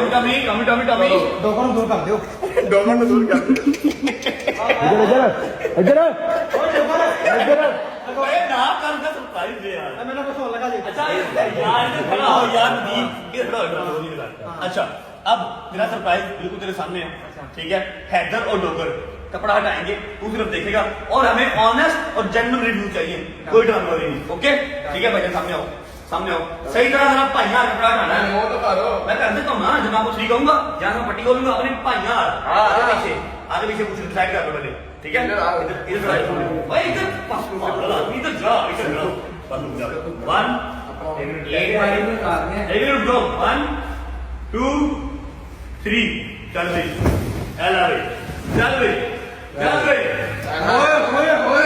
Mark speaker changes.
Speaker 1: tummy
Speaker 2: Dogar ਨੂੰ ਦੂਰ ਕਰ ਦਿਓ
Speaker 1: ਡੋਮਨ ਨੂੰ ਦੂਰ ਕਰ ਦੇ
Speaker 3: ਇੱਧਰ
Speaker 4: ਓਏ ਨਾ ਕਰ ਦਾ ਸਰਪ੍ਰਾਈਜ਼ ਦੇ ਯਾਰ
Speaker 2: ਮੈਨੂੰ ਕੁਝ ਹੋਰ ਲਗਾ ਦੇ
Speaker 4: अच्छा यार इधर खड़ा हो यार नदीम इधर खड़ा हो इधर अच्छा अब मेरा सरप्राइज बिल्कुल तेरे सामने है ठीक है हैदर और डोगर कपड़ा हटाएंगे तू सिर्फ देखेगा और हमें ऑनेस्ट और जेन्युइन रिव्यू चाहिए कोई ड्रामेबाजी नहीं ओके ठीक है भाई सामने आओ सही तरह जरा भाइयां कपड़ा हटाना है
Speaker 1: वो तो करो
Speaker 4: मैं कर देता हूँ ना जब मैं कुछ नहीं कहूंगा जहाँ मैं पट्टी खोलूंगा अपने भाइयां आगे पीछे कुछ डिसाइड कर लो पहले ठीक है इधर भाई इधर जा वन एक दो 1 2 3 चल भाई चल भाई
Speaker 1: ओए ओए ओए